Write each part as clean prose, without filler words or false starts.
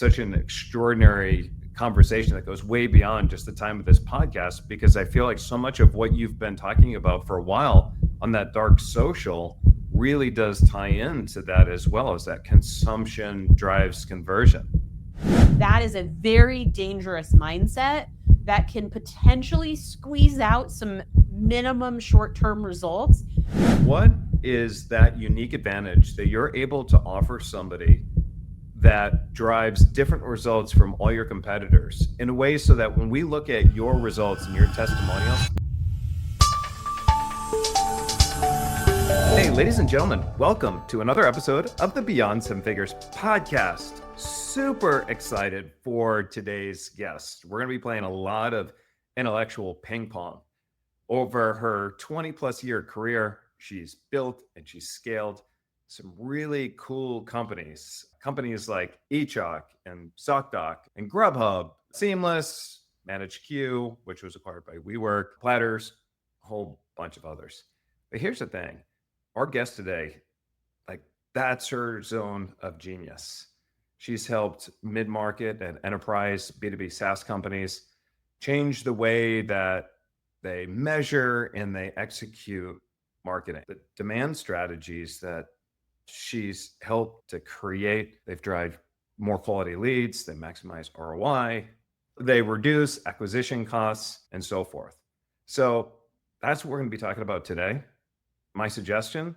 such an extraordinary conversation that goes way beyond just the time of this podcast, because I feel like so much of what you've been talking about for a while on that dark social really does tie into that, as well as that consumption drives conversion. That is a very dangerous mindset that can potentially squeeze out some minimum short-term results. What is that unique advantage that you're able to offer somebody that drives different results from all your competitors in a way so that when we look at your results and your testimonials? Hey, ladies and gentlemen, welcome to another episode of the Beyond Seven Figures podcast. Super excited for today's guest. We're going to be playing a lot of intellectual ping pong. Over her 20 plus year career, she's built and she's scaled some really cool companies like eChalk and SockDoc and Grubhub, Seamless, ManageQ, which was acquired by WeWork, Platters, a whole bunch of others. But here's the thing. Our guest today, that's her zone of genius. She's helped mid-market and enterprise B2B SaaS companies change the way that they measure and they execute marketing. The demand strategies that she's helped to create, they've driven more quality leads, they maximize ROI, they reduce acquisition costs, and so forth. So that's what we're going to be talking about today. My suggestion,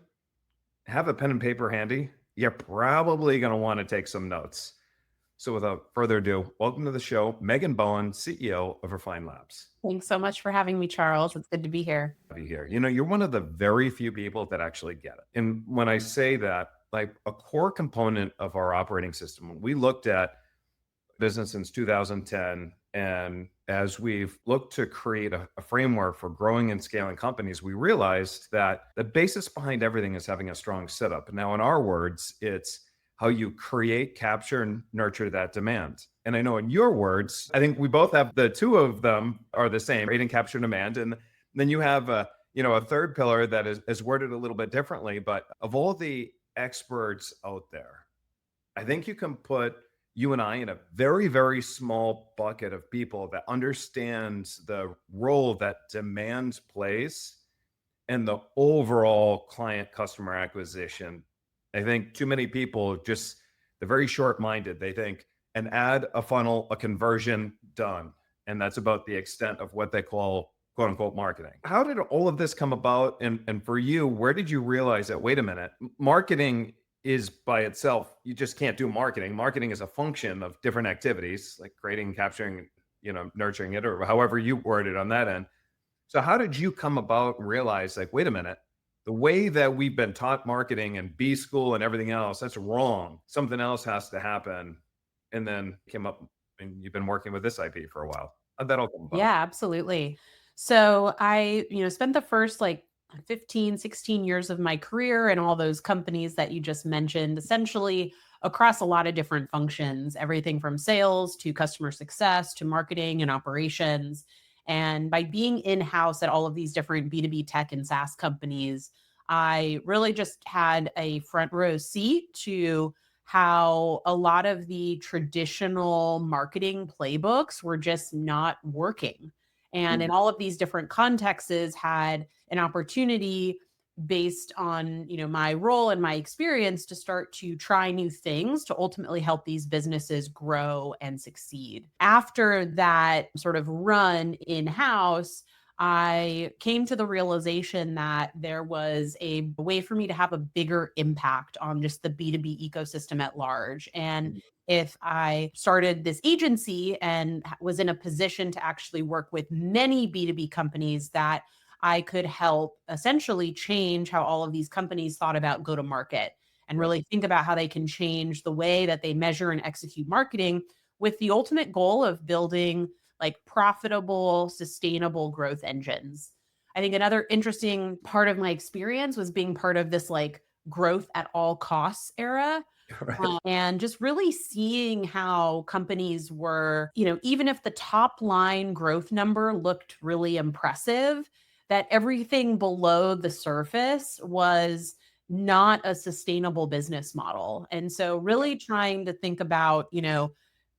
have a pen and paper handy. You're probably going to want to take some notes. So without further ado, welcome to the show, Megan Bowen, CEO of Refine Labs. Thanks so much for having me, Charles. It's good to be here. You know, you're one of the very few people that actually get it. And when I say that, like a core component of our operating system, we looked at business since 2010. And as we've looked to create a framework for growing and scaling companies, we realized that the basis behind everything is having a strong setup. Now, in our words, it's how you create, capture, and nurture that demand. And I know in your words, I think we both have the two of them are the same, create and capture demand. And then you have a third pillar that is worded a little bit differently. But of all the experts out there, I think you can put you and I in a very, very small bucket of people that understands the role that demand plays in the overall client customer acquisition. I think too many people they're very short-minded. They think an ad, a funnel, a conversion, done. And that's about the extent of what they call quote unquote marketing. How did all of this come about? And for you, where did you realize that, wait a minute, marketing is by itself, you just can't do marketing. Marketing is a function of different activities like creating, capturing, nurturing it, or however you word it on that end. So how did you come about and realize wait a minute, the way that we've been taught marketing and B school and everything else, that's wrong. Something else has to happen. And then came up and you've been working with this IP for a while. How'd that all come about? Yeah, absolutely. So I, spent the first 15, 16 years of my career in all those companies that you just mentioned, essentially across a lot of different functions, everything from sales to customer success to marketing and operations. And by being in-house at all of these different B2B tech and SaaS companies, I really just had a front row seat to how a lot of the traditional marketing playbooks were just not working. And in all of these different contexts had an opportunity based on, my role and my experience to start to try new things to ultimately help these businesses grow and succeed. After that sort of run in-house, I came to the realization that there was a way for me to have a bigger impact on just the B2B ecosystem at large. And if I started this agency and was in a position to actually work with many B2B companies, that I could help essentially change how all of these companies thought about go to market and really think about how they can change the way that they measure and execute marketing with the ultimate goal of building profitable, sustainable growth engines. I think another interesting part of my experience was being part of this growth at all costs era. Right. And just really seeing how companies were, even if the top line growth number looked really impressive, that everything below the surface was not a sustainable business model. And so really trying to think about,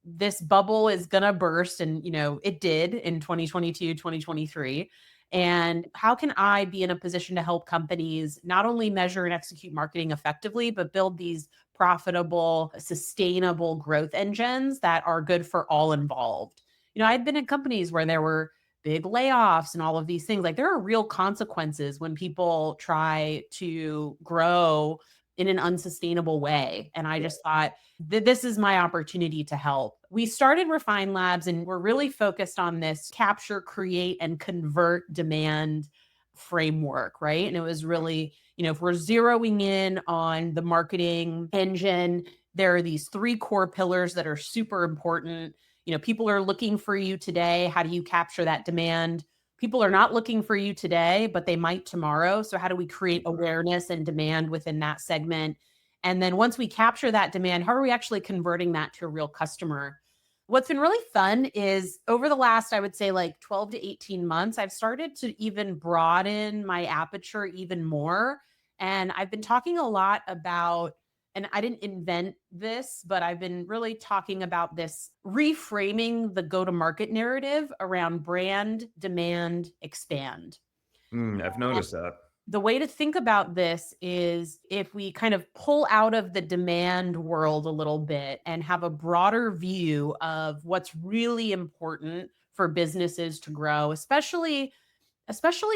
this bubble is going to burst. And, it did in 2022, 2023. And how can I be in a position to help companies not only measure and execute marketing effectively, but build these profitable, sustainable growth engines that are good for all involved? I'd been in companies where there were big layoffs and all of these things. Like, there are real consequences when people try to grow in an unsustainable way. And I just thought, this is my opportunity to help. We started Refine Labs and we're really focused on this capture, create, and convert demand framework, right? And it was really, if we're zeroing in on the marketing engine, there are these three core pillars that are super important. People are looking for you today. How do you capture that demand? People are not looking for you today, but they might tomorrow. So how do we create awareness and demand within that segment? And then once we capture that demand, how are we actually converting that to a real customer? What's been really fun is over the last, I would say, like 12 to 18 months, I've started to even broaden my aperture even more. And I've been talking a lot about, and I didn't invent this, but I've been really talking about this reframing the go to market narrative around brand, demand, expand. I've noticed that. The way to think about this is if we kind of pull out of the demand world a little bit and have a broader view of what's really important for businesses to grow, especially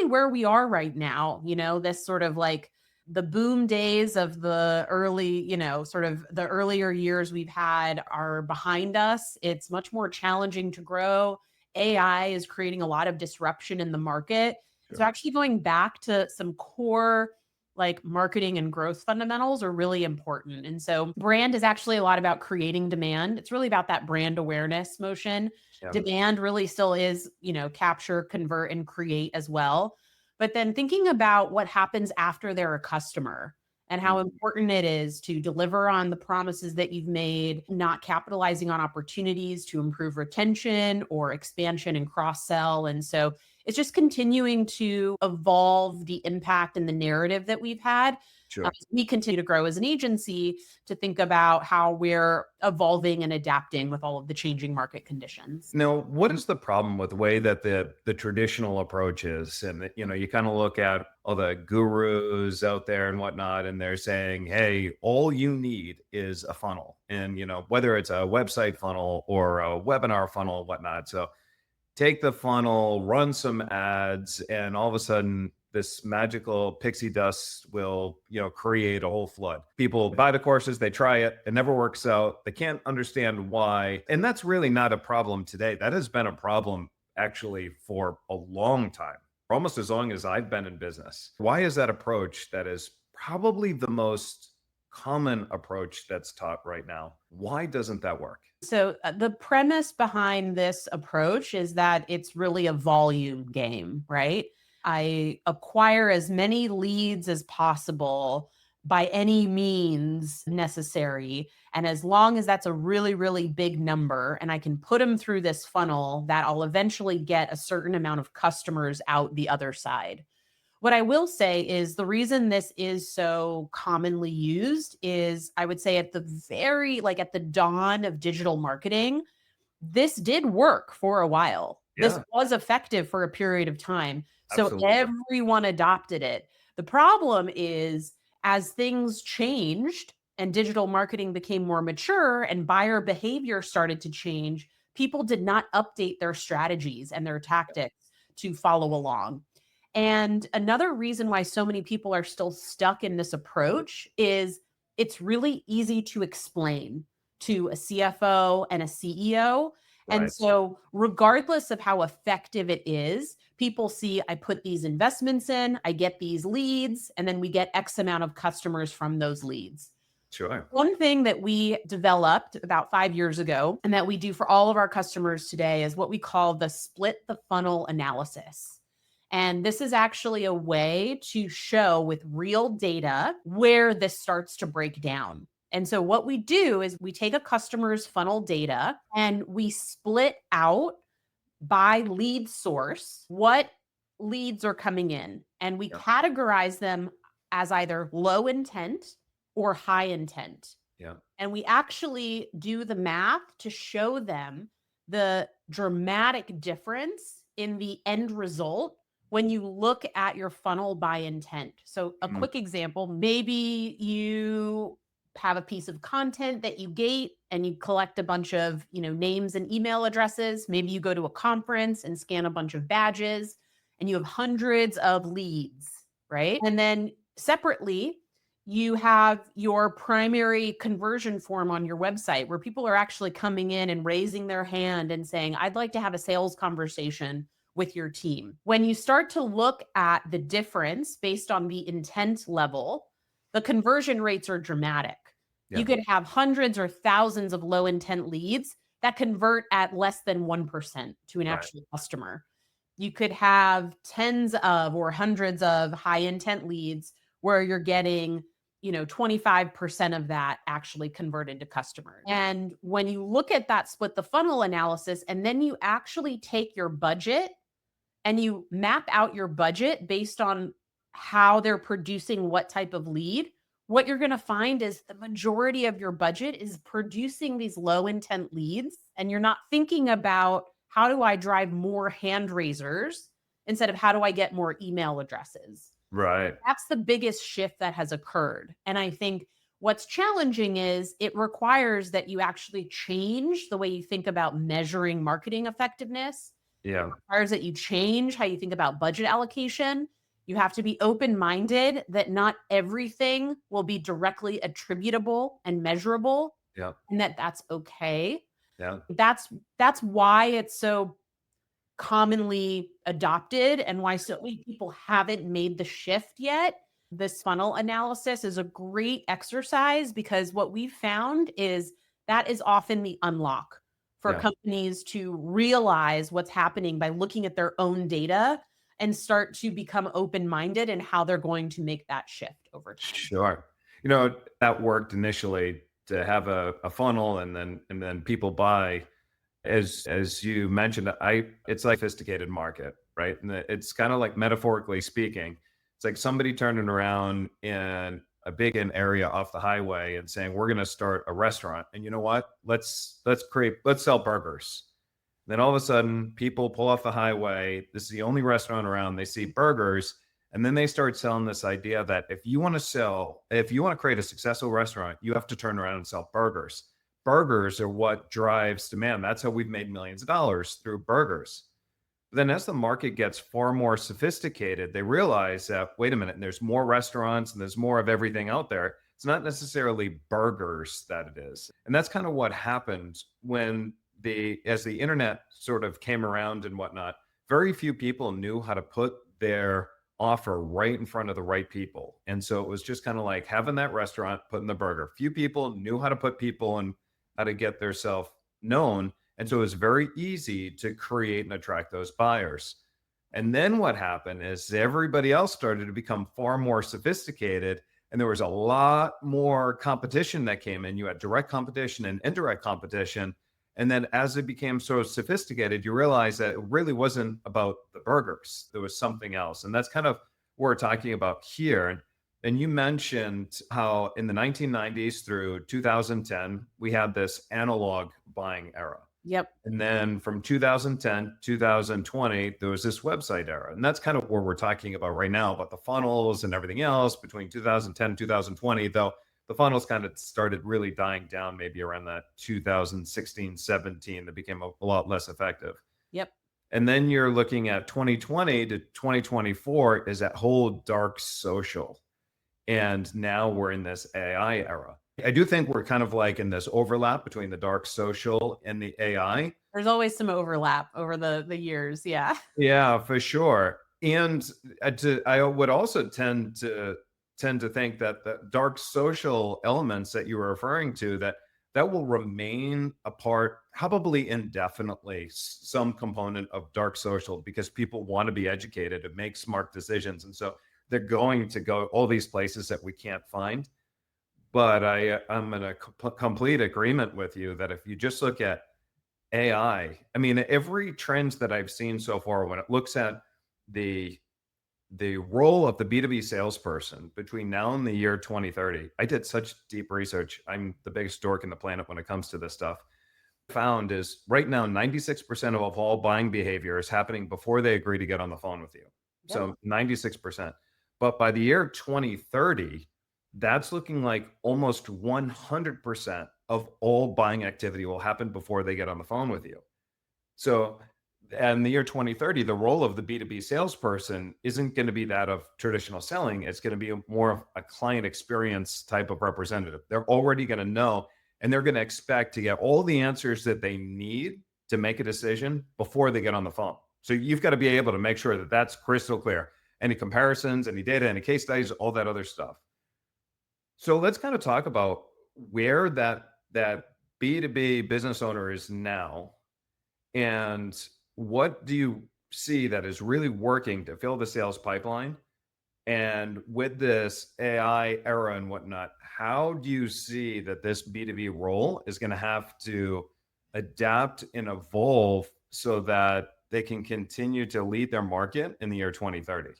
where we are right now, this sort of like the boom days of the early, sort of the earlier years we've had are behind us. It's much more challenging to grow. AI is creating a lot of disruption in the market. So Sure. actually going back to some core like marketing and growth fundamentals are really important. And so brand is actually a lot about creating demand. It's really about that brand awareness motion. Yeah. Demand really still is, capture, convert, and create as well. But then thinking about what happens after they're a customer and how Mm, important it is to deliver on the promises that you've made, not capitalizing on opportunities to improve retention or expansion and cross sell. And so it's just continuing to evolve the impact and the narrative that we've had. sure. As we continue to grow as an agency to think about how we're evolving and adapting with all of the changing market conditions. Now, what is the problem with the way that the traditional approach is? And you kind of look at all the gurus out there and whatnot, and they're saying, "Hey, all you need is a funnel." And whether it's a website funnel or a webinar funnel, and whatnot. So take the funnel, run some ads, and all of a sudden this magical pixie dust will, create a whole flood. People buy the courses, they try it, it never works out. They can't understand why. And that's really not a problem today. That has been a problem actually for a long time, for almost as long as I've been in business. Why is that approach that is probably the most common approach that's taught right now? Why doesn't that work? So, the premise behind this approach is that it's really a volume game, right? I acquire as many leads as possible by any means necessary. And as long as that's a really, really big number and I can put them through this funnel, that I'll eventually get a certain amount of customers out the other side. What I will say is the reason this is so commonly used is I would say at the very like at the dawn of digital marketing, this did work for a while. This Yeah, was effective for a period of time. So absolutely. everyone adopted it. The problem is as things changed and digital marketing became more mature and buyer behavior started to change, people did not update their strategies and their tactics to follow along. And another reason why so many people are still stuck in this approach is it's really easy to explain to a CFO and a CEO. And Right. so, regardless of how effective it is, people see I put these investments in, I get these leads, and then we get X amount of customers from those leads. Sure. One thing that we developed about 5 years ago and that we do for all of our customers today is what we call the split the funnel analysis. And this is actually a way to show with real data where this starts to break down. And so, what we do is we take a customer's funnel data and we split out by lead source what leads are coming in. And we Yeah. categorize them as either low intent or high intent. Yeah. And we actually do the math to show them the dramatic difference in the end result when you look at your funnel by intent. So, a Mm, quick example, maybe you have a piece of content that you gate and you collect a bunch of, names and email addresses. Maybe you go to a conference and scan a bunch of badges and you have hundreds of leads, right? And then separately, you have your primary conversion form on your website where people are actually coming in and raising their hand and saying, I'd like to have a sales conversation with your team. When you start to look at the difference based on the intent level, the conversion rates are dramatic. yeah, You could have hundreds or thousands of low intent leads that convert at less than 1% to an right, actual customer. You could have tens of or hundreds of high intent leads where you're getting 25% of that actually converted to customers. And when you look at that split the funnel analysis, and then you actually take your budget and you map out your budget based on how they're producing what type of lead, what you're going to find is the majority of your budget is producing these low intent leads. And you're not thinking about how do I drive more hand raisers instead of how do I get more email addresses. right. That's the biggest shift that has occurred. And I think what's challenging is it requires that you actually change the way you think about measuring marketing effectiveness. It Yeah, requires that you change how you think about budget allocation. You have to be open minded that not everything will be directly attributable and measurable, yeah, and that that's okay. yeah. That's why it's so commonly adopted and why so many people haven't made the shift yet. This funnel analysis is a great exercise because what we've found is that is often the unlock for Yeah. companies to realize what's happening by looking at their own data and start to become open minded in how they're going to make that shift over time. Sure. That worked initially to have a funnel and then people buy. As you mentioned, I it's like sophisticated market, right? And it's kind of like metaphorically speaking, it's like somebody turning around in a big an area off the highway and saying, "We're going to start a restaurant." And you know what? Let's sell burgers. Then all of a sudden, people pull off the highway. This is the only restaurant around. They see burgers, and then they start selling this idea that if you want to create a successful restaurant, you have to turn around and sell burgers. Burgers are what drives demand. That's how we've made millions of dollars through burgers. But then, as the market gets far more sophisticated, they realize that wait a minute, there's more restaurants and there's more of everything out there. It's not necessarily burgers that it is, and that's kind of what happened when the internet sort of came around and whatnot. Very few people knew how to put their offer right in front of the right people, and so it was just kind of like having that restaurant, putting the burger. Few people knew how to put people and how to get their self known, and so it was very easy to create and attract those buyers. And then what happened is everybody else started to become far more sophisticated, and there was a lot more competition that came in. You had direct competition and indirect competition. And then as it became so sophisticated, you realize that it really wasn't about the burgers. There was something else. And that's kind of what we're talking about here. And you mentioned how in the 1990s through 2010, we had this analog buying era. Yep. And then from 2010, 2020, there was this website era. And that's kind of where we're talking about right now, about the funnels and everything else between 2010 and 2020, though the funnels kind of started really dying down maybe around that 2016, 17, that became a lot less effective. Yep. And then you're looking at 2020 to 2024 is that whole dark social. And now we're in this AI era. I do think we're kind of like in this overlap between the dark social and the AI. There's always some overlap over the years. Yeah. Yeah, for sure. And I would also tend to think that the dark social elements that you were referring to that will remain a part probably indefinitely, some component of dark social, because people want to be educated and make smart decisions, and so they're going to go all these places that we can't find. But I'm in a complete agreement with you that if you just look at AI, I mean, every trend that I've seen so far, when it looks at the the role of the B2B salesperson between now and the year 2030. I did such deep research. I'm the biggest dork in the planet when it comes to this stuff. Found is right now 96% of all buying behavior is happening before they agree to get on the phone with you. Yep. So 96%. But by the year 2030, that's looking like almost 100% of all buying activity will happen before they get on the phone with you. So in the year 2030, the role of the B2B salesperson isn't going to be that of traditional selling. It's going to be more of a client experience type of representative. They're already going to know, and they're going to expect to get all the answers that they need to make a decision before they get on the phone. So you've got to be able to make sure that that's crystal clear. Any comparisons, any data, any case studies, all that other stuff. So let's kind of talk about where that B2B business owner is now, and what do you see that is really working to fill the sales pipeline? And with this AI era and whatnot, how do you see that this B2B role is going to have to adapt and evolve so that they can continue to lead their market in the year 2030?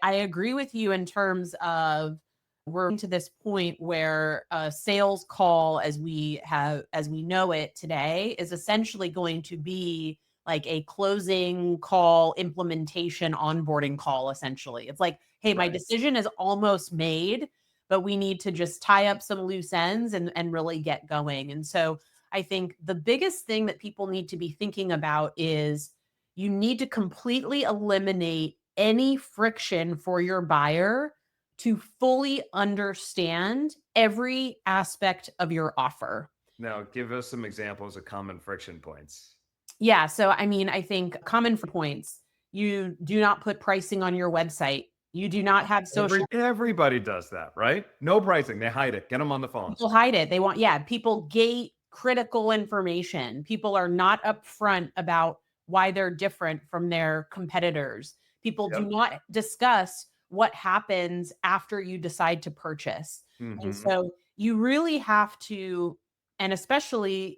I agree with you in terms of we're to this point where a sales call as we know it today is essentially going to be like a closing call, implementation, onboarding call. Essentially, it's like, hey, my Right. decision is almost made, but we need to just tie up some loose ends and really get going. And so I think the biggest thing that people need to be thinking about is you need to completely eliminate any friction for your buyer to fully understand every aspect of your offer. Now, give us some examples of common friction points. Yeah. So, I mean, I think common for points, you do not put pricing on your website. You do not have social. Everybody does that, right? No pricing. They hide it. Get them on the phone. People hide it. They want, yeah, people gate critical information. People are not upfront about why they're different from their competitors. People do Yep. not discuss what happens after you decide to purchase. And Hmm. so you really have to, and especially,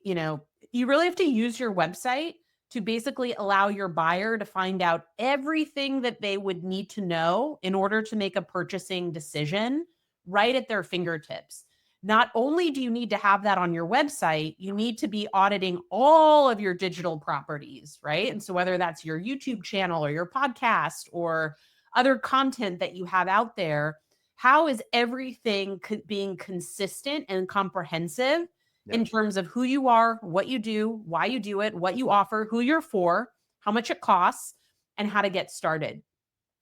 you really have to use your website to basically allow your buyer to find out everything that they would need to know in order to make a purchasing decision right at their fingertips. Not only do you need to have that on your website, you need to be auditing all of your digital properties, right? And so whether that's your YouTube channel or your podcast or other content that you have out there, how is everything being consistent and comprehensive in Yep. terms of who you are, what you do, why you do it, what you offer, who you're for, how much it costs, and how to get started?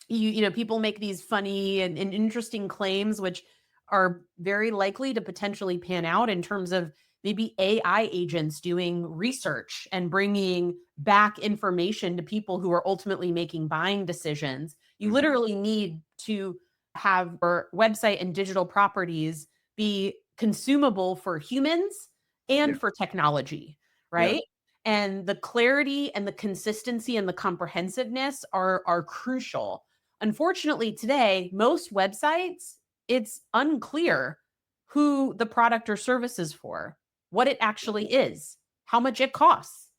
People make these funny and interesting claims which are very likely to potentially pan out in terms of maybe AI agents doing research and bringing back information to people who are ultimately making buying decisions. You Hmm. literally need to have your website and digital properties be consumable for humans Yeah. and for technology, Yep. right? And the clarity and the consistency and the comprehensiveness are crucial. Unfortunately, today, most websites, it's unclear who the product or service is for, what it actually is, how much it costs,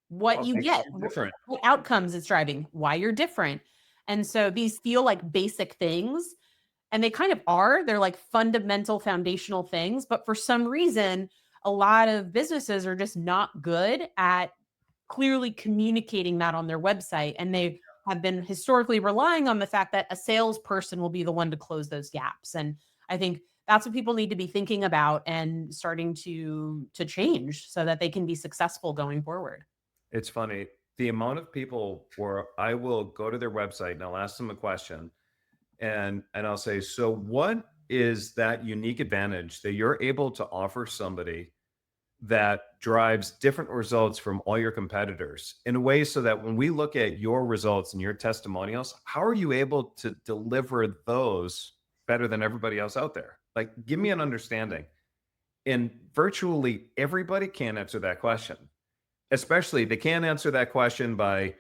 what What you makes get, you different? what outcomes it's driving, why you're different. And so these feel like basic things, and they kind of are. They're like fundamental foundational things, but for some reason, a lot of businesses are just not good at clearly communicating that on their website. And they have been historically relying on the fact that a salesperson will be the one to close those gaps. And I think that's what people need to be thinking about and starting to change so that they can be successful going forward. It's funny. The amount of people where I will go to their website and I'll ask them a question, and I'll say, so what is that unique advantage that you're able to offer somebody that drives different results from all your competitors in a way so that when we look at your results and your testimonials, how are you able to deliver those better than everybody else out there? Like, give me an understanding. And virtually everybody can answer that question. Especially they can't answer that question by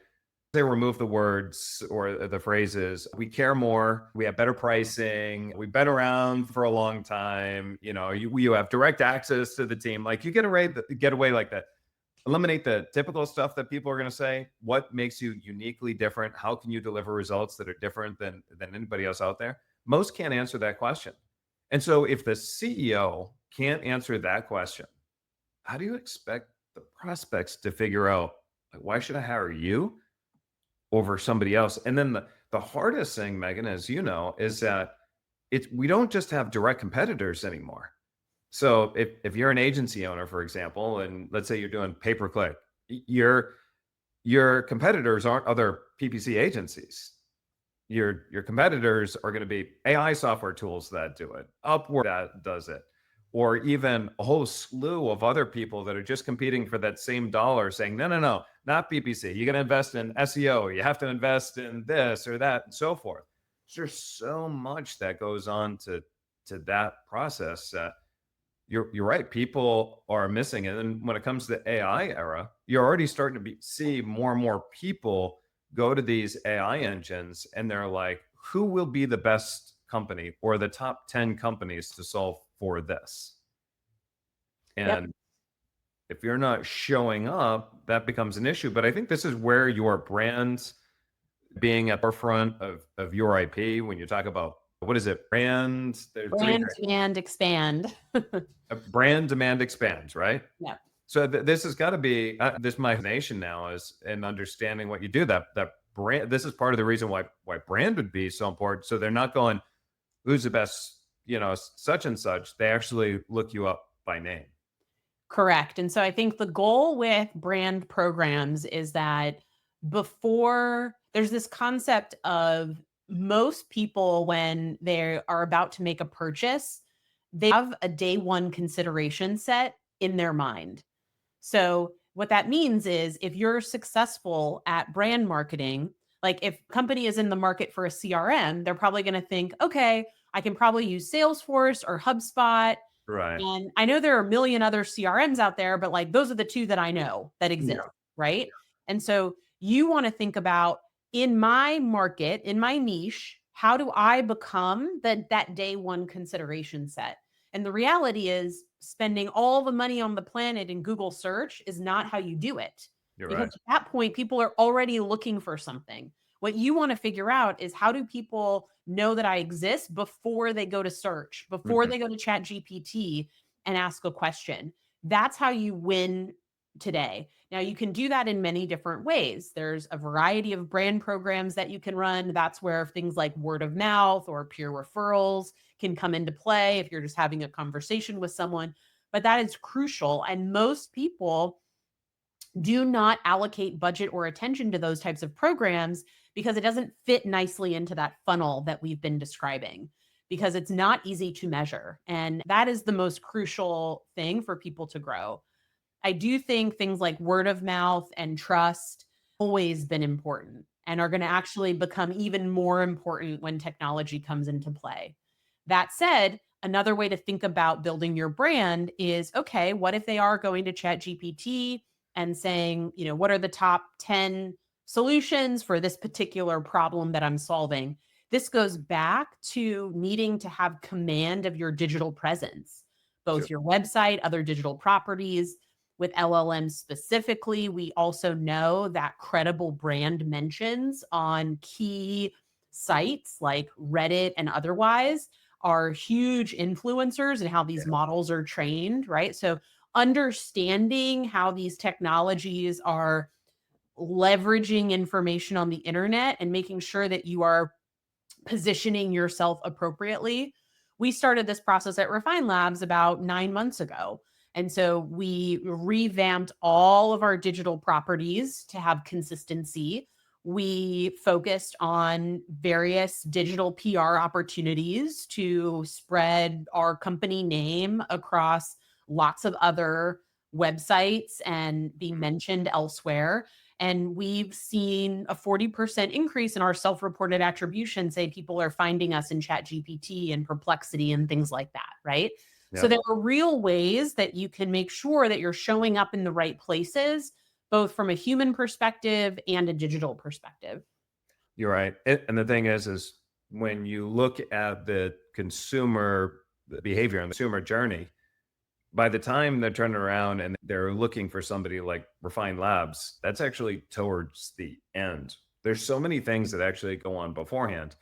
they remove the words or the phrases. We care more. We have better pricing. We've been around for a long time. You have direct access to the team. Like you get away like that. eliminate the typical stuff that people are going to say. What makes you uniquely different? How can you deliver results that are different than anybody else out there? Most can't answer that question. And so if the CEO can't answer that question, how do you expect the prospects to figure out, like, why should I hire you over somebody else? And then the hardest thing, Megan, as you know, is that we don't just have direct competitors anymore. So if you're an agency owner, for example, and let's say you're doing pay per click, your competitors aren't other PPC agencies. Your competitors are going to be AI software tools that do it, Upwork that does it, or even a whole slew of other people that are just competing for that same dollar, saying, no, no, no, not PPC. You're going to invest in SEO. You have to invest in this or that, and so forth. There's so much that goes on to that process. You're right. People are missing it. And when it comes to the AI era, you're already starting to see more and more people go to these AI engines and they're like, who will be the best company or the top 10 companies to solve for this? Yep. And if you're not showing up, that becomes an issue. But I think this is where your brand being at the forefront of your IP, when you talk about, what is it? There's three Brand, demand, expand. brand, demand, expands, right? Yeah. So this has got to be this my nation now is in understanding what you do. That brand. This is part of the reason why brand would be so important. So they're not going, who's the best, such and such. They actually look you up by name. Correct. And so I think the goal with brand programs is that before there's this concept of most people, when they are about to make a purchase, they have a day one consideration set in their mind. So what that means is if you're successful at brand marketing, like if a company is in the market for a CRM, they're probably going to think, okay, I can probably use Salesforce or HubSpot. Right. And I know there are a million other CRMs out there, but like those are the two that I know that exist, Yeah. right? And so you want to think about, in my market, in my niche, how do I become that day one consideration set? And the reality is spending all the money on the planet in Google search is not how you do it. You're Because right. at that point, people are already looking for something. What you want to figure out is, how do people know that I exist before they go to search, before Mhm. they go to Chat GPT and ask a question? That's how you win today. Now, you can do that in many different ways. There's a variety of brand programs that you can run. That's where things like word of mouth or peer referrals can come into play if you're just having a conversation with someone. But that is crucial. And most people do not allocate budget or attention to those types of programs because it doesn't fit nicely into that funnel that we've been describing, because it's not easy to measure. And that is the most crucial thing for people to grow. I do think things like word of mouth and trust always been important and are going to actually become even more important when technology comes into play. That said, another way to think about building your brand is, okay, what if they are going to Chat GPT and saying, what are the top 10 solutions for this particular problem that I'm solving? This goes back to needing to have command of your digital presence, Sure. both your website, other digital properties. With LLMs specifically, we also know that credible brand mentions on key sites like Reddit and otherwise are huge influencers in how these models are trained, right? So understanding how these technologies are leveraging information on the internet and making sure that you are positioning yourself appropriately. We started this process at Refine Labs about 9 months ago. And so we revamped all of our digital properties to have consistency. We focused on various digital PR opportunities to spread our company name across lots of other websites and be mentioned elsewhere. And we've seen a 40% increase in our self-reported attribution. Say people are finding us in Chat GPT and Perplexity and things like that, right? So Yeah. there are real ways that you can make sure that you're showing up in the right places, both from a human perspective and a digital perspective. You're right. And the thing is when you look at the consumer behavior and the consumer journey, By the time they're turning around and they're looking for somebody like Refined Labs, that's actually towards the end. There's so many things that actually go on beforehand.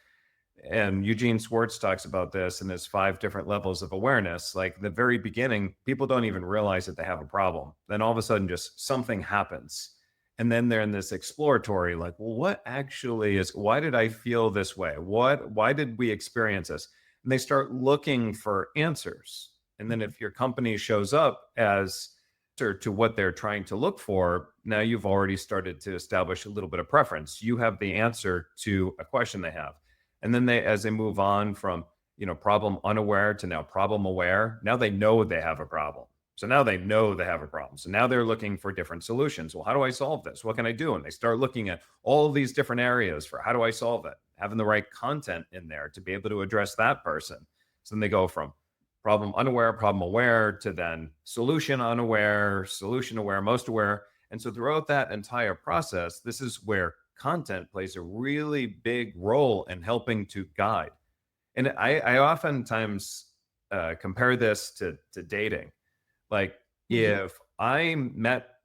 And Eugene Schwartz talks about this in his 5 different levels of awareness. Like the very beginning, people don't even realize that they have a problem. Then all of a sudden, just something happens. And then they're in this exploratory, like, well, what actually is, why did I feel this way? Why did we experience this? And they start looking for answers. And then if your company shows up as answer to what they're trying to look for, now you've already started to establish a little bit of preference. You have the answer to a question they have. And then as they move on from, problem unaware to now problem aware, now they know they have a problem. So now they know they have a problem. So now they're looking for different solutions. Well, how do I solve this? What can I do? And they start looking at all of these different areas for how do I solve it? Having the right content in there to be able to address that person. So then they go from problem unaware, problem aware to then solution unaware, solution aware, most aware. And so throughout that entire process, this is where content plays a really big role in helping to guide. And I oftentimes compare this to dating. Like Mhm. if I met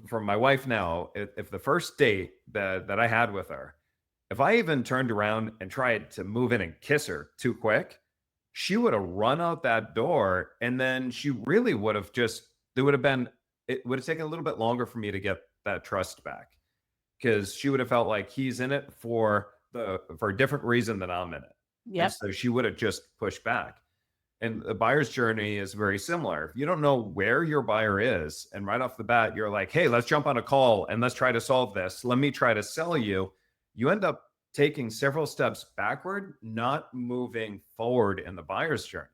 for my wife now, if the first date that I had with her, if I even turned around and tried to move in and kiss her too quick, she would have run out that door, and then she really would have just there would have been it would have taken a little bit longer for me to get that trust back because she would have felt like he's in it for a different reason than I'm in it. And Yep. so she would have just pushed back. And the buyer's journey is very similar. If you don't know where your buyer is, and right off the bat, you're like, hey, let's jump on a call and let's try to solve this. Let me try to sell you. You end up taking several steps backward, not moving forward in the buyer's journey.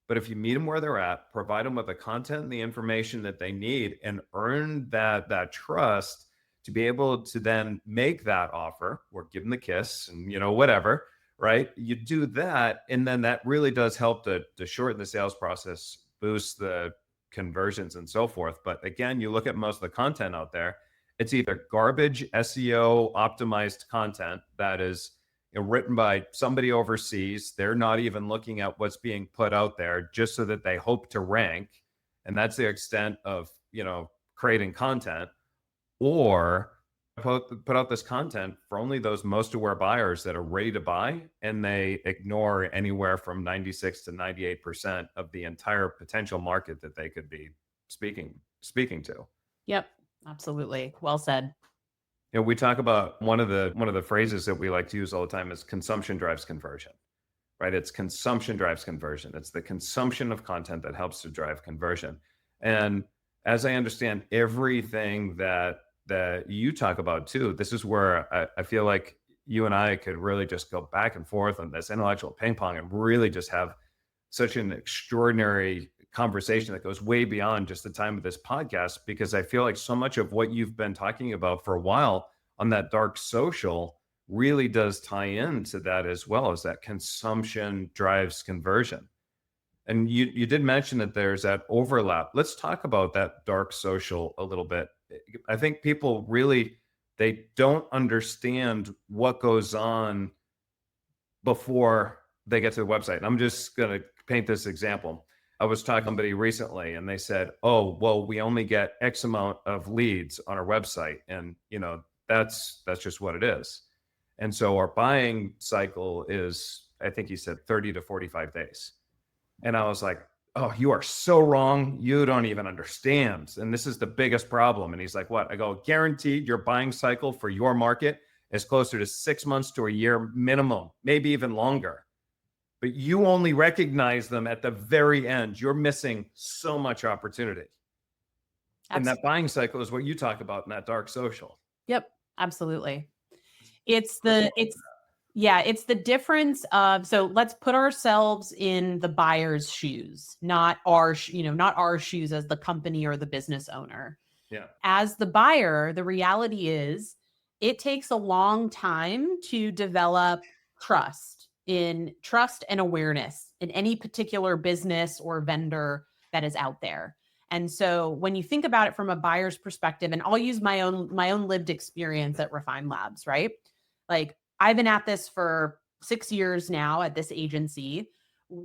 But if you meet them where they're at, provide them with the content and the information that they need, and earn that trust to be able to then make that offer or give them the kiss and whatever, right? You do that, and then that really does help to shorten the sales process, boost the conversions, and so forth. But again, you look at most of the content out there, it's either garbage SEO optimized content that is written by somebody overseas. They're not even looking at what's being put out there just so that they hope to rank. And that's the extent of, creating content, or put out this content for only those most aware buyers that are ready to buy, and they ignore anywhere from 96 to 98% of the entire potential market that they could be speaking to. Yep. Absolutely. Well said. We talk about one of the phrases that we like to use all the time is consumption drives conversion, right? It's consumption drives conversion. It's the consumption of content that helps to drive conversion. And as I understand everything that you talk about too, this is where I feel like you and I could really just go back and forth on this intellectual ping pong and really just have such an extraordinary conversation that goes way beyond just the time of this podcast, because I feel like so much of what you've been talking about for a while on that dark social really does tie into that, as well as that consumption drives conversion. And you did mention that there's that overlap. Let's talk about that dark social a little bit. I think people really they don't understand what goes on before they get to the website. And I'm just going to paint this example. I was talking to somebody recently and they said, "Oh, well, we only get X amount of leads on our website." And, that's just what it is. And so our buying cycle is, I think he said 30 to 45 days. And I was like, "Oh, you are so wrong. You don't even understand. And this is the biggest problem." And he's like, "What?" I go, "Guaranteed your buying cycle for your market is closer to 6 months to a year minimum, maybe even longer. But you only recognize them at the very end. You're missing so much opportunity." And that Absolutely. buying cycle is what you talk about in that dark social. Yep. Absolutely. Let's go into It's yeah, it's the difference of, so let's put ourselves in the buyer's shoes, not not our shoes as the company or the business owner. that. Yeah. As the buyer, the reality is it takes a long time to develop trust and awareness in any particular business or vendor that is out there. And so when you think about it from a buyer's perspective, and I'll use my own lived experience at Refine Labs, right? Like I've been at this for 6 years now at this agency.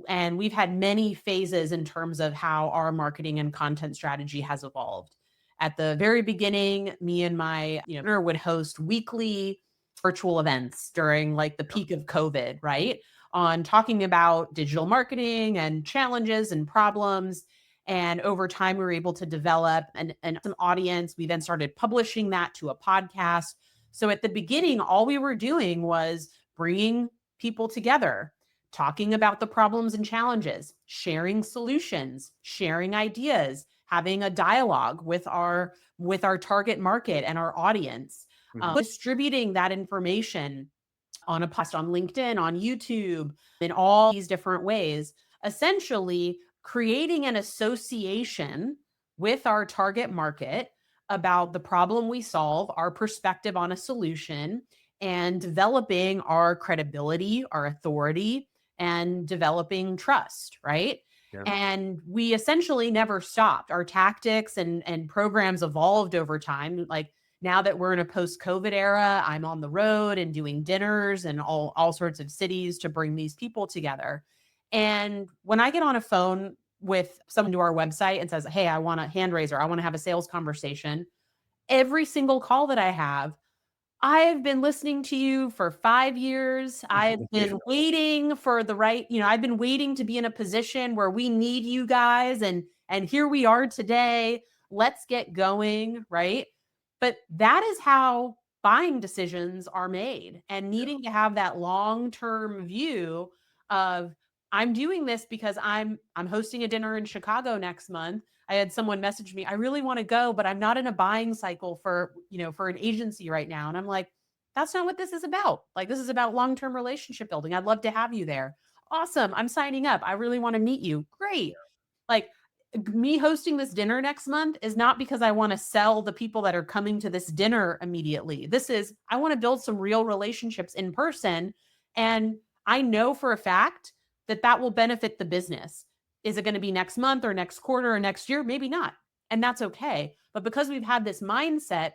And we've had many phases in terms of how our marketing and content strategy has evolved. At the very beginning, me and my partner would host weekly virtual events during like the Yeah. peak of COVID, right? On talking about digital marketing and challenges and problems. And over time, we were able to develop an audience. We then started publishing that to a podcast. So at the beginning, all we were doing was bringing people together, talking about the problems and challenges, sharing solutions, sharing ideas, having a dialogue with our target market and our audience, Mhm. distributing that information on a post on LinkedIn, on YouTube, in all these different ways, essentially creating an association with our target market about the problem we solve, our perspective on a solution, and developing our credibility, our authority, and developing trust, right? Yeah. And we essentially never stopped. Our tactics and programs evolved over time. Like now that we're in a post-COVID era, I'm on the road and doing dinners and all sorts of cities to bring these people together. And when I get on a phone with someone to our website and says, "Hey, I want a hand raiser, I want to have a sales conversation," every single call that I have, "I've been listening to you for 5 years. I've Yeah. been waiting for the right, I've been waiting to be in a position where we need you guys, and here we are today. Let's get going," right? But that is how buying decisions are made, and Yeah. needing to have that long-term view of, I'm doing this because I'm hosting a dinner in Chicago next month. I had someone message me, "I really want to go, but I'm not in a buying cycle for an agency right now." And I'm like, "That's not what this is about. Like, this is about long-term relationship building. I'd love to have you there." "Awesome. I'm signing up. I really want to meet you." "Great." Like, me hosting this dinner next month is not because I want to sell the people that are coming to this dinner immediately. This is, I want to build some real relationships in person. And I know for a fact that that will benefit the business. Is it going to be next month or next quarter or next year? Maybe not. And that's okay. But because we've had this mindset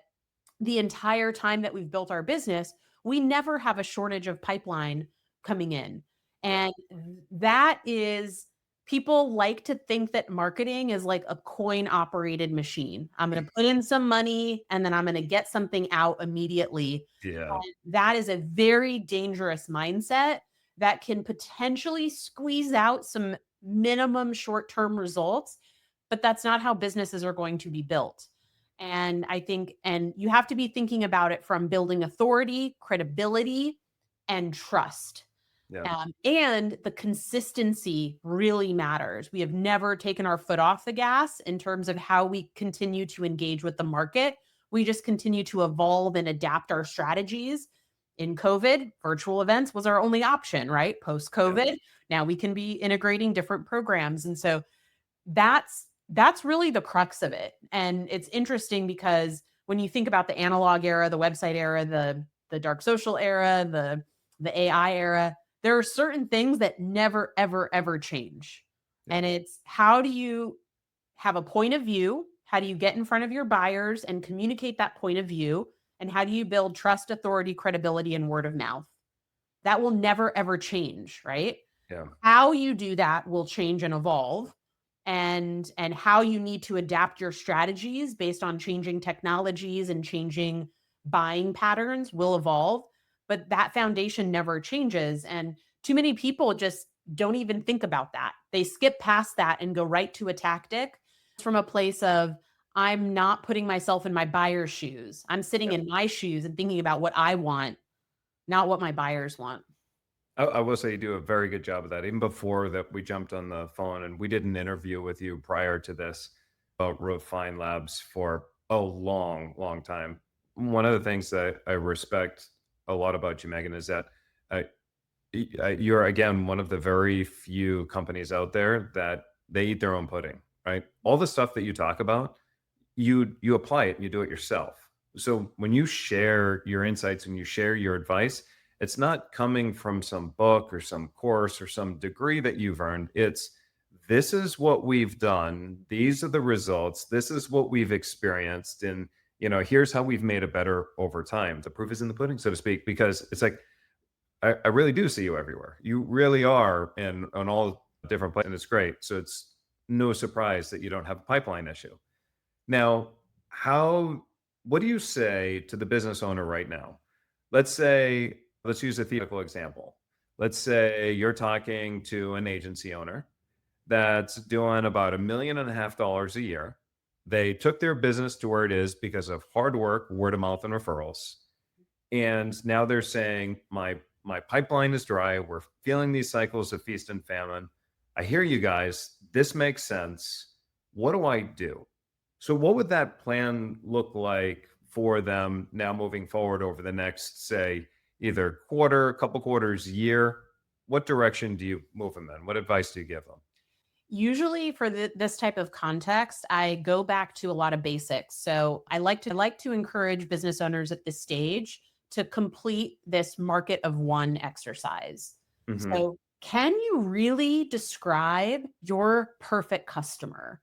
the entire time that we've built our business, we never have a shortage of pipeline coming in. Yeah. And that is, people like to think that marketing is like a coin operated machine. I'm going to put in some money and then I'm going to get something out immediately. Yeah. That is a very dangerous mindset that can potentially squeeze out some minimum short term results, but that's not how businesses are going to be built. And I think, and you have to be thinking about it from building authority, credibility, and trust. Yeah. And the consistency really matters. We have never taken our foot off the gas in terms of how we continue to engage with the market. We just continue to evolve and adapt our strategies. In COVID, virtual events was our only option, right? Post Yeah. COVID, now we can be integrating different programs. And so that's really the crux of it. And it's interesting because when you think about the analog era, the website era, the dark social era, the AI era, there are certain things that never ever ever change. Yeah. And it's, how do you have a point of view? How do you get in front of your buyers and communicate that point of view? And how do you build trust, authority, credibility, and word of mouth? That will never ever change, right? Yeah. How you do that will change and evolve, and how you need to adapt your strategies based on changing technologies and changing buying patterns will evolve, but that foundation never changes. And too many people just don't even think about that. They skip past that and go right to a tactic from a place of, I'm not putting myself in my buyer's shoes. I'm sitting Yeah. in my shoes and thinking about what I want, not what my buyers want. I will say you do a very good job of that. Even before that, we jumped on the phone and we did an interview with you prior to this about Refine Labs for a long, long time. One of the things that I respect a lot about you, Megan, is that uh, you're again one of the very few companies out there that they eat their own pudding, right? All the stuff that you talk about, you apply it and you do it yourself. So when you share your insights and you share your advice, it's not coming from some book or some course or some degree that you've earned. It's, this is what we've done, these are the results, this is what we've experienced, and here's how we've made it better over time. The proof is in the pudding, so to speak, because it's like I really do see you everywhere. You really are in on all different places, and it's great. So it's no surprise that you don't have a pipeline issue. Now, how what do you say to the business owner right now? Let's use a theoretical example. Let's say you're talking to an agency owner that's doing about $1.5 million a year. They took their business to where it is because of hard work, word of mouth, and referrals. And now they're saying, my pipeline is dry. We're feeling these cycles of feast and famine. I hear you guys. This makes sense. What do I do? So, what would that plan look like for them now moving forward over the next, say, either quarter, couple quarters, year? What direction do you move them in? What advice do you give them? Usually for this type of context, I go back to a lot of basics. So I like to encourage business owners at this stage to complete this market of one exercise. Hmm. So, can you really describe your perfect customer?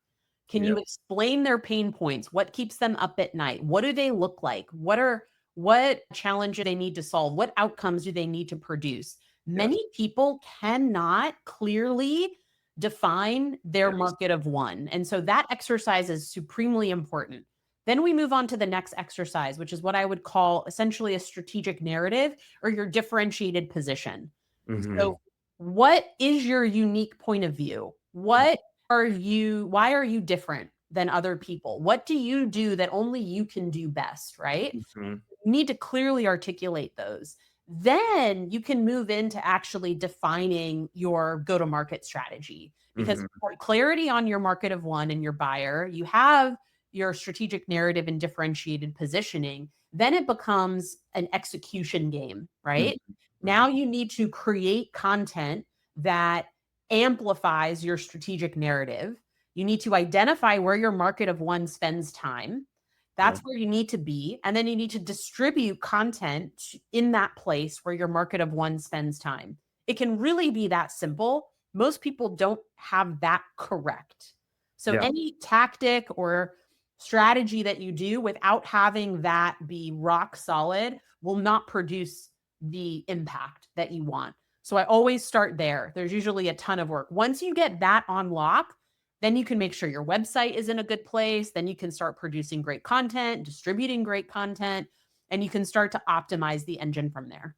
Can Yeah. you explain their pain points? What keeps them up at night? What do they look like? What challenges they need to solve? What outcomes do they need to produce? Yes. Many people cannot clearly define their Yes. market of one. And so that exercise is supremely important. Then we move on to the next exercise, which is what I would call essentially a strategic narrative or your differentiated position. Hmm. So, what is your unique point of view? Why are you different than other people? What do you do that only you can do best, right? Hmm. You need to clearly articulate those. Then you can move into actually defining your go to market strategy because Hmm. for clarity on your market of one and your buyer, you have your strategic narrative and differentiated positioning. Then it becomes an execution game, Hmm. right? Now you need to create content that amplifies your strategic narrative. You need to identify where your market of one spends time. Yeah. That's where you need to be. And then you need to distribute content in that place where your market of one spends time. It can really be that simple. Most people don't have that correct. So, Yeah. any tactic or strategy that you do without having that be rock solid will not produce the impact that you want. So, I always start there. There's usually a ton of work. Once you get that on lock, then you can make sure your website is in a good place. Then you can start producing great content, distributing great content, and you can start to optimize the engine from there.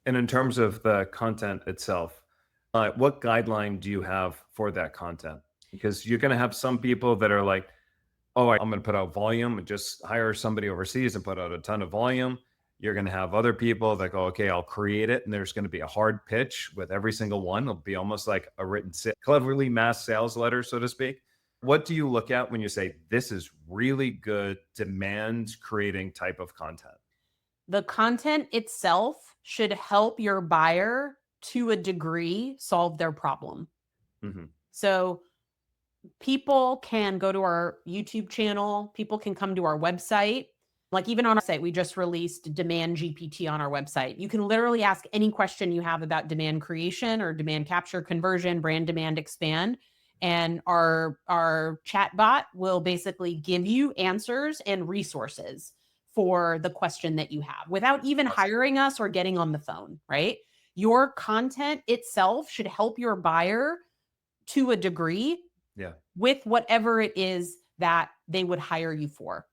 And in terms of the content itself, what guideline do you have for that content? Because you're going to have some people that are like, oh, I'm going to put out volume and just hire somebody overseas and put out a ton of volume. You're going to have other people that go, okay, I'll create it. And there's going to be a hard pitch with every single one. It'll be almost like a cleverly mass sales letter, so to speak. What do you look at when you say this is really good demand creating type of content? The content itself should help your buyer to a degree solve their problem. Hmm. So, people can go to our YouTube channel, people can come to our website. Like even on our site, we just released Demand GPT on our website. You can literally ask any question you have about demand creation or demand capture, conversion, brand demand expand, and our chat bot will basically give you answers and resources for the question that you have without even Awesome. hiring us or getting on the phone, right? Your content itself should help your buyer to a degree Yeah. with whatever it is that they would hire you for.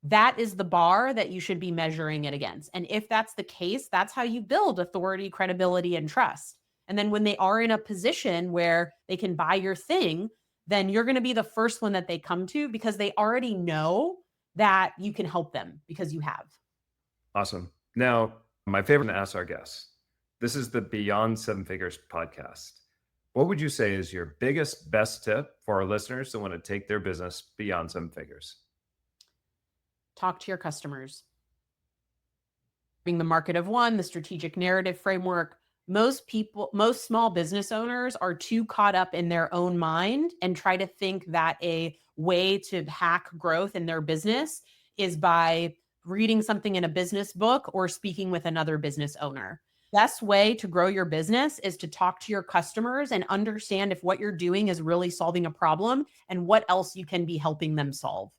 That is the bar that you should be measuring it against. And if that's the case, that's how you build authority, credibility, and trust. And then when they are in a position where they can buy your thing, then you're going to be the first one that they come to because they already know that you can help them because you have. Awesome. Now, my favorite to ask our guests. This is the Beyond Seven Figures podcast. What would you say is your biggest, best tip for our listeners that want to take their business beyond seven figures? Talk to your customers. Being the market of one, the strategic narrative framework. Most small business owners are too caught up in their own mind and try to think that a way to hack growth in their business is by reading something in a business book or speaking with another business owner. Best way to grow your business is to talk to your customers and understand if what you're doing is really solving a problem and what else you can be helping them solve.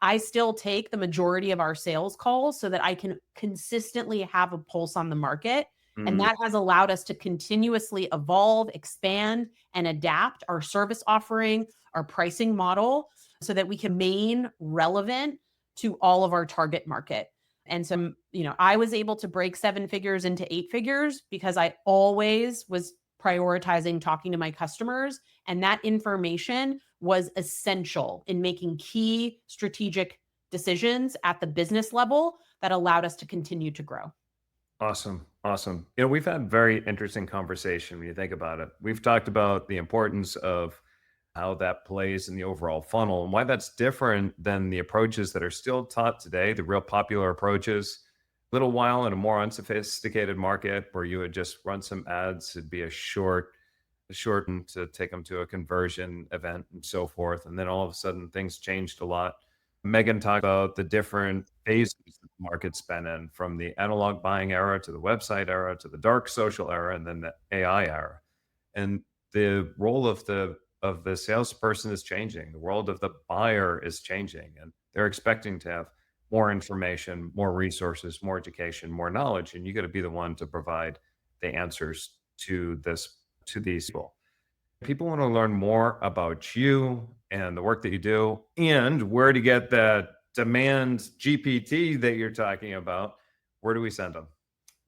I still take the majority of our sales calls so that I can consistently have a pulse on the market And Mm, that has allowed us to continuously evolve, expand, and adapt our service offering, our pricing model, so that we can remain relevant to all of our target market. And so, I was able to break seven figures into eight figures because I always was prioritizing talking to my customers. And that information was essential in making key strategic decisions at the business level that allowed us to continue to grow. awesome. Awesome. We've had very interesting conversation when you think about it. We've talked about the importance of how that plays in the overall funnel and why that's different than the approaches that are still taught today, the real popular approaches. A little while in a more unsophisticated market where you would just run some ads, it'd be shortened to take them to a conversion event and so forth. And then all of a sudden things changed a lot. Megan talked about the different phases that the market's been in, from the analog buying era to the website era to the dark social era and then the AI era. And the role of the salesperson is changing. The world of the buyer is changing, and they're expecting to have more information, more resources, more education, more knowledge, and you got to be the one to provide the answers to these people. People want to learn more about you and the work that you do and where to get that demand GPT that you're talking about. Where do we send them?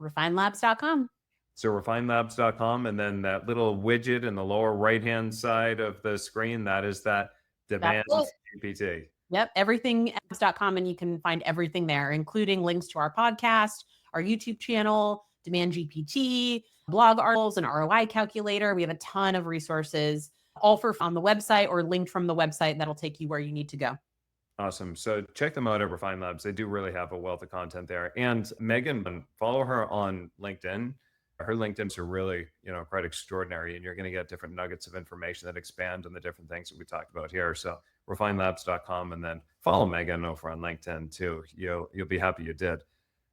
Refinelabs.com. So refinelabs.com, and then that little widget in the lower right-hand side of the screen, that is that That's demand it. GPT. Yep, everything.com, and you can find everything there, including links to our podcast, our YouTube channel, Demand GPT, blog articles, and ROI calculator. We have a ton of resources, all for on the website or linked from the website that'll take you where you need to go. Awesome. So check them out at Refine Labs. They do really have a wealth of content there. And Megan, follow her on LinkedIn. Her LinkedIn's are really, quite extraordinary, and you're going to get different nuggets of information that expand on the different things that we talked about here. So refinelabs.com, and then follow Megan over on LinkedIn too. You'll be happy you did.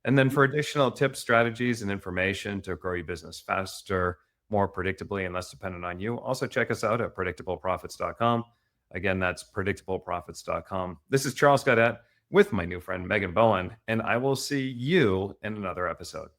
And then for additional tips, strategies, and information to grow your business faster, more predictably, and less dependent on you, also check us out at predictableprofits.com. Again, that's predictableprofits.com. This is Charles Gaudette with my new friend Megan Bowen, and I will see you in another episode.